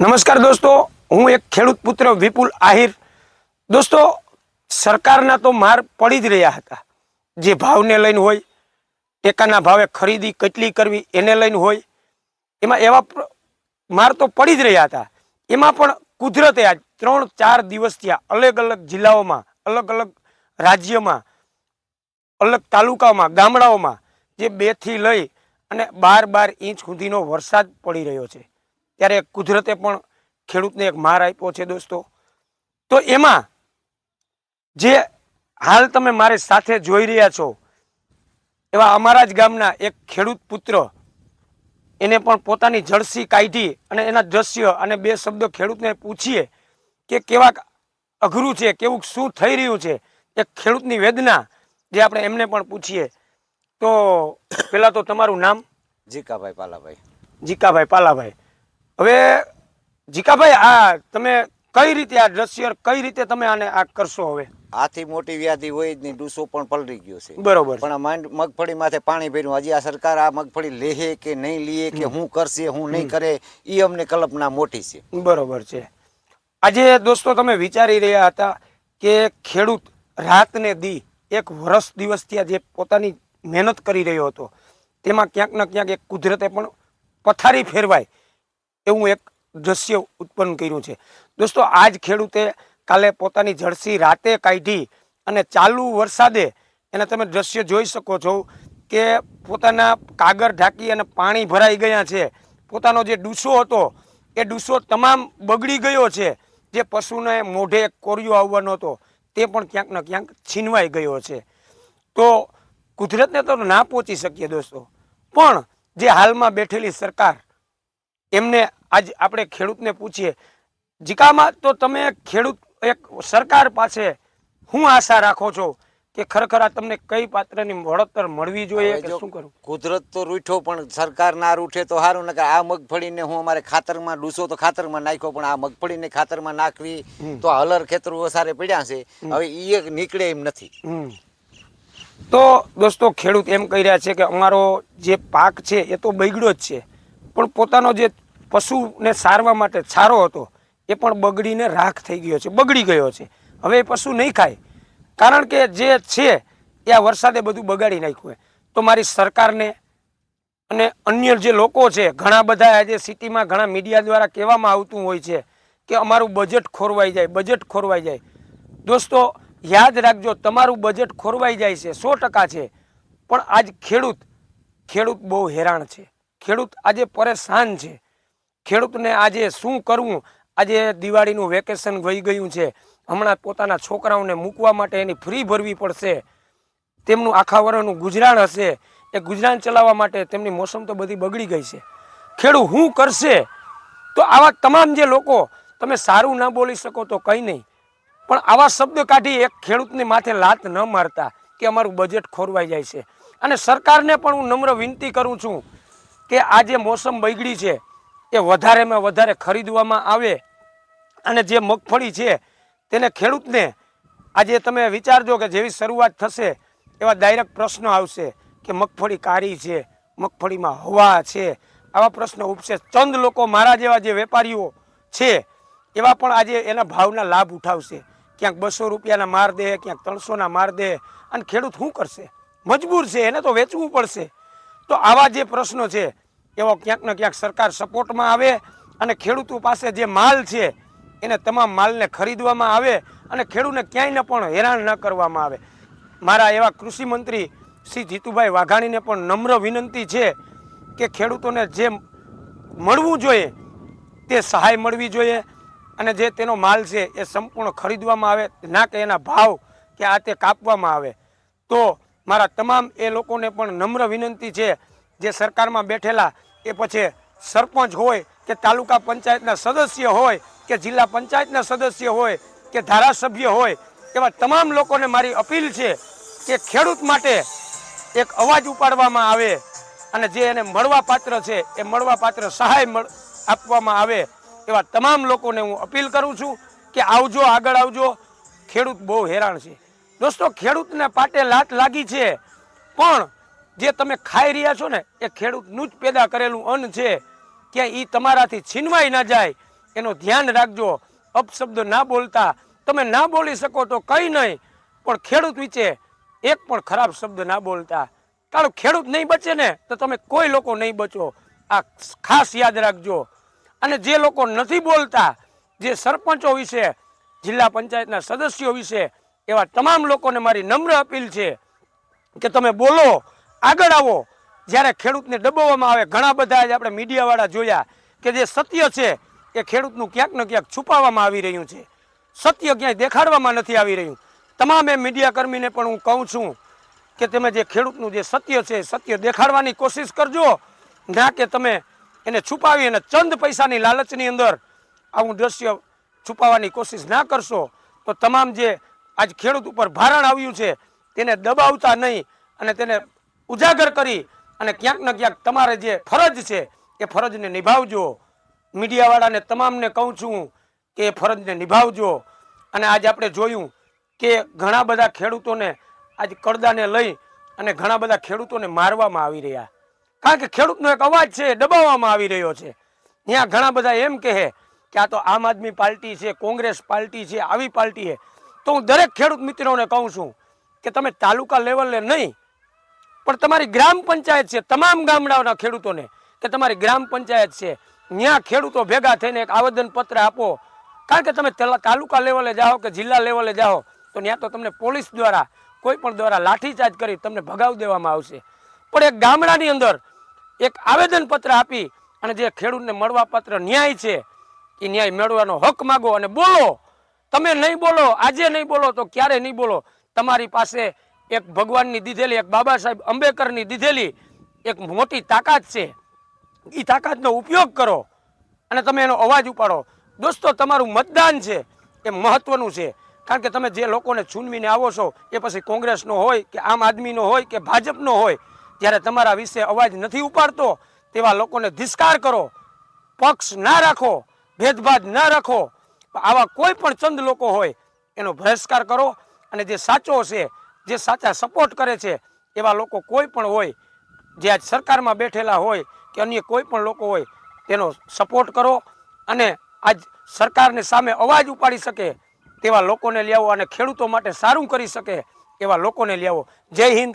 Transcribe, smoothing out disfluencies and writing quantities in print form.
નમસ્કાર દોસ્તો, હું એક ખેડૂત પુત્ર વિપુલ આહિર. દોસ્તો, સરકારના તો માર પડી જ રહ્યા હતા. જે ભાવને લઈને હોય, ટેકાના ભાવે ખરીદી કેટલી કરવી એને લઈને હોય, એમાં એવા માર તો પડી જ રહ્યા હતા. એમાં પણ કુદરતે આજ 3-4 દિવસ થયા અલગ અલગ જિલ્લાઓમાં, અલગ અલગ રાજ્યમાં, અલગ તાલુકામાં, ગામડાઓમાં જે 2 થી લઈ અને 12 ઇંચ સુધીનો વરસાદ પડી રહ્યો છે. ત્યારે કુદરતે પણ ખેડૂતને એક માર આપ્યો છે દોસ્તો. તો એમાં જે હાલ તમે મારી સાથે જોઈ રહ્યા છો એવા અમારા જ ગામના એક ખેડૂત પુત્ર, એને પણ પોતાની જળસી કાઢી અને એના દ્રશ્ય અને 2 શબ્દો ખેડૂતને પૂછીએ કે કેવા અઘરું છે, કેવું શું થઈ રહ્યું છે, એક ખેડૂતની વેદના જે આપણે એમને પણ પૂછીએ. તો પહેલા તો તમારું નામ? જીકાભાઈ પાલાભાઈ. જીકાભાઈ પાલાભાઈ. હવે જીકાભાઈ, આ તમે કઈ રીતે આ દ્રશ્ય કઈ રીતે તમે આને આ કરશો? હવે આથી મોટી વ્યાધિ હોય જ નહીં, ડૂસો પણ પલળી ગયો છે. બરોબર. પણ આ મગફળી માથે પાણી ભર્યું. હજી આ સરકાર આ મગફળી લેહે કે નહીં લે, કે હું કરશે હું નહીં કરે, એ અમને કલ્પના મોટી છે. બરોબર છે. આજે દોસ્તો તમે વિચારી રહ્યા હતા કે ખેડૂત રાત ને દી 1 વર્ષ દિવસથી જે પોતાની મહેનત કરી રહ્યો હતો તેમાં ક્યાંક ને ક્યાંક એક કુદરતે પણ પથારી ફેરવાય એવું એક દ્રશ્ય ઉત્પન્ન કર્યું છે. દોસ્તો, આજ ખેડૂતે કાલે પોતાની જળસી રાતે કાઢી અને ચાલુ વરસાદે એને તમે દ્રશ્ય જોઈ શકો છો કે પોતાના કાગર ઢાંકી અને પાણી ભરાઈ ગયા છે. પોતાનો જે ડૂસો હતો એ ડૂસો તમામ બગડી ગયો છે. જે પશુને મોઢે કોરિયો આવવાનો હતો તે પણ ક્યાંક ને ક્યાંક છીનવાઈ ગયો છે. તો કુદરતને તો ના પહોંચી શકીએ દોસ્તો, પણ જે હાલમાં બેઠેલી સરકાર, એમને આજ આપણે ખેડૂતને પૂછીએ. જીકામાં તો તમે ખેડૂત એક સરકાર પાસે શું આશા રાખો છો કે ખરેખર આ તમને કઈ પાત્રની વળતર મળવી જોઈએ કે શું કરવું? કુદરત તો રૂઠો, પણ સરકાર ના રૂઠે તો સારું. ને આ મગફળીને હું અમારે ખાતરમાં ડૂસો તો ખાતરમાં નાખ્યો, પણ આ મગફળીને ખાતરમાં નાખવી તો હલર ખેતરો વસારે પડ્યા છે. હવે એ નીકળે એમ નથી. તો દોસ્તો, ખેડૂત એમ કહી રહ્યા છે કે અમારો જે પાક છે એ તો બગડ્યો જ છે, પણ પોતાનો જે પશુને સારવા માટે ચારો હતો એ પણ બગડીને રાખ થઈ ગયો છે, બગડી ગયો છે. હવે એ પશુ નહીં ખાય, કારણ કે જે છે એ આ વરસાદે બધું બગાડી નાખ્યું. તો મારી સરકારને અને અન્ય જે લોકો છે, ઘણા બધા આજે સિટીમાં ઘણા મીડિયા દ્વારા કહેવામાં આવતું હોય છે કે અમારું બજેટ ખોરવાઈ જાય, બજેટ ખોરવાઈ જાય. દોસ્તો, યાદ રાખજો, તમારું બજેટ ખોરવાઈ જાય છે 100% છે, પણ આજ ખેડૂત બહુ હેરાન છે. ખેડૂત આજે પરેશાન છે. ખેડૂતને આજે શું કરવું? આજે દિવાળીનું વેકેશન વહી ગયું છે, હમણાં પોતાના છોકરાઓને મૂકવા માટે એની ફ્રી ભરવી પડશે. તેમનું આખા વર્ષનું ગુજરાન હશે, એ ગુજરાન ચલાવવા માટે તેમની મોસમ તો બધી બગડી ગઈ છે. ખેડૂત શું કરશે? તો આવા તમામ જે લોકો, તમે સારું ના બોલી શકો તો કંઈ નહીં, પણ આવા શબ્દ કાઢી એક ખેડૂતની માથે લાત ન મારતા કે અમારું બજેટ ખોરવાઈ જાય છે. અને સરકારને પણ હું નમ્ર વિનંતી કરું છું કે આ જે મોસમ બગડી છે એ વધારેમાં વધારે ખરીદવામાં આવે, અને જે મગફળી છે તેને ખેડૂતને આજે તમે વિચારજો કે જેવી શરૂઆત થશે એવા ડાયરેક્ટ પ્રશ્નો આવશે કે મગફળી કાળી છે, મગફળીમાં હવા છે, આવા પ્રશ્નો ઉપસે. ચંદ લોકો, મારા જેવા જે વેપારીઓ છે એવા પણ આજે એના ભાવના લાભ ઉઠાવશે. ક્યાંક 200 રૂપિયાના માર દે, ક્યાંક 300ના માર દે, અને ખેડૂત શું કરશે? મજબૂર છે, એને તો વેચવું પડશે. તો આવા જે પ્રશ્નો છે એવો ક્યાંક ને ક્યાંક સરકાર સપોર્ટમાં આવે અને ખેડૂતો પાસે જે માલ છે એને તમામ માલને ખરીદવામાં આવે અને ખેડૂતને ક્યાંય પણ હેરાન ન કરવામાં આવે. મારા એવા કૃષિ મંત્રી શ્રી જીતુભાઈ વાઘાણીને પણ નમ્ર વિનંતી છે કે ખેડૂતોને જે મળવું જોઈએ તે સહાય મળવી જોઈએ, અને જે તેનો માલ છે એ સંપૂર્ણ ખરીદવામાં આવે, ના કે એના ભાવ કે આ તે કાપવામાં આવે. તો મારા તમામ એ લોકોને પણ નમ્ર વિનંતી છે, જે સરકારમાં બેઠેલા, એ પછી સરપંચ હોય કે તાલુકા પંચાયતના સદસ્ય હોય કે જિલ્લા પંચાયતના સદસ્ય હોય કે ધારાસભ્ય હોય, એવા તમામ લોકોને મારી અપીલ છે કે ખેડૂત માટે એક અવાજ ઉપાડવામાં આવે અને જે એને મળવા પાત્ર છે એ મળવા પાત્ર સહાય આપવામાં આવે. એવા તમામ લોકોને હું અપીલ કરું છું કે આવજો, આગળ આવજો. ખેડૂત બહુ હેરાન છે દોસ્તો. ખેડૂતને પાટે લાત લાગી છે, પણ જે તમે ખાઈ રહ્યા છો ને એ ખેડૂતનું જ પેદા કરેલું અન્ન છે, કે એ તમારાથી છીનવાઈ ના જાય એનો ધ્યાન રાખજો. અપશબ્દ ના બોલતા. તમે ના બોલી શકો તો કંઈ નહીં, પણ ખેડૂત વિશે એક પણ ખરાબ શબ્દ ના બોલતા. કારણ ખેડૂત નહીં બચે ને તો તમે કોઈ લોકો નહીં બચો. આ ખાસ યાદ રાખજો. અને જે લોકો નથી બોલતા, જે સરપંચો વિશે, જિલ્લા પંચાયતના સદસ્યો વિશે, એવા તમામ લોકોને મારી નમ્ર અપીલ છે કે તમે બોલો, આગળ આવો. જ્યારે ખેડૂતને દબાવવામાં આવે, ઘણા બધા આજે આપણે મીડિયાવાળા જોયા કે જે સત્ય છે એ ખેડૂતનું ક્યાંક ને ક્યાંક છુપાવવામાં આવી રહ્યું છે. સત્ય ક્યાંય દેખાડવામાં નથી આવી રહ્યું. તમામ એ મીડિયાકર્મીને પણ હું કહું છું કે તમે જે ખેડૂતનું જે સત્ય છે, સત્ય દેખાડવાની કોશિશ કરજો, ના કે તમે એને છુપાવી અને ચંદ પૈસાની લાલચની અંદર આવું દ્રશ્ય છુપાવવાની કોશિશ ના કરશો તો તમામ જે આજ ખેડૂત ઉપર ભારણ આવ્યું છે તેને દબાવતા નહીં અને તેને ઉજાગર કરી અને ક્યાંક ને ક્યાંક તમારે જે ફરજ છે એ ફરજને નિભાવજો. મીડિયાવાળાને તમામને કહું છું કે એ ફરજને નિભાવજો. અને આજ આપણે જોયું કે ઘણા બધા ખેડૂતોને આજ કડદાને લઈ અને ઘણા બધા ખેડૂતોને મારવામાં આવી રહ્યા, કારણ કે ખેડૂતનો એક અવાજ છે એ દબાવવામાં આવી રહ્યો છે. ત્યાં ઘણા બધા એમ કહે કે આ તો આમ આદમી પાર્ટી છે, કોંગ્રેસ પાર્ટી છે, આવી પાર્ટી છે. તો હું દરેક ખેડૂત મિત્રોને કહું છું કે તમે તાલુકા લેવલે નહીં પણ તમારી ગ્રામ પંચાયત છે, તમામ ગામડાઓના ખેડૂતોને કે તમારી ગ્રામ પંચાયત છે, ત્યાં ખેડૂતો ભેગા થઈને એક આવેદનપત્ર આપો. કારણ કે તમે તાલુકા લેવલે જાઓ કે જિલ્લા લેવલે જાઓ તો ત્યાં તો તમને પોલીસ દ્વારા કોઈ પણ દ્વારા લાઠીચાર્જ કરી તમને ભગાવી દેવામાં આવશે. પણ એક ગામડાની અંદર એક આવેદનપત્ર આપી અને જે ખેડૂતને મળવાપાત્ર ન્યાય છે એ ન્યાય મેળવવાનો હક માગો અને બોલો. તમે નહીં બોલો, આજે નહીં બોલો તો ક્યારે નહીં બોલો. તમારી પાસે એક ભગવાનની દીધેલી, એક બાબા સાહેબ આંબેડકરની દીધેલી એક મોટી તાકાત છે. એ તાકાતનો ઉપયોગ કરો અને તમે એનો અવાજ ઉપાડો. દોસ્તો, તમારું મતદાન છે એ મહત્વનું છે. કારણ કે તમે જે લોકોને ચૂનવીને આવો છો એ પછી કોંગ્રેસનો હોય કે આમ આદમીનો હોય કે ભાજપનો હોય, જ્યારે તમારા વિશે અવાજ નથી ઉપાડતો તેવા લોકોને ધિક્કાર કરો. પક્ષ ના રાખો, ભેદભાવ ના રાખો. આવા કોઈ પણ ચંદ લોકો હોય એનો બહિષ્કાર કરો. અને જે સાચો છે, જે સાચા સપોર્ટ કરે છે એવા લોકો કોઈ પણ હોય, જે આજ સરકારમાં બેઠેલા હોય કે અન્ય કોઈ પણ લોકો હોય, તેનો સપોર્ટ કરો. અને આજ સરકારને સામે અવાજ ઉપાડી શકે તેવા લોકોને લઈ આવો અને ખેડૂતો માટે સારું કરી શકે એવા લોકોને લઈ આવો. જય હિન્દ,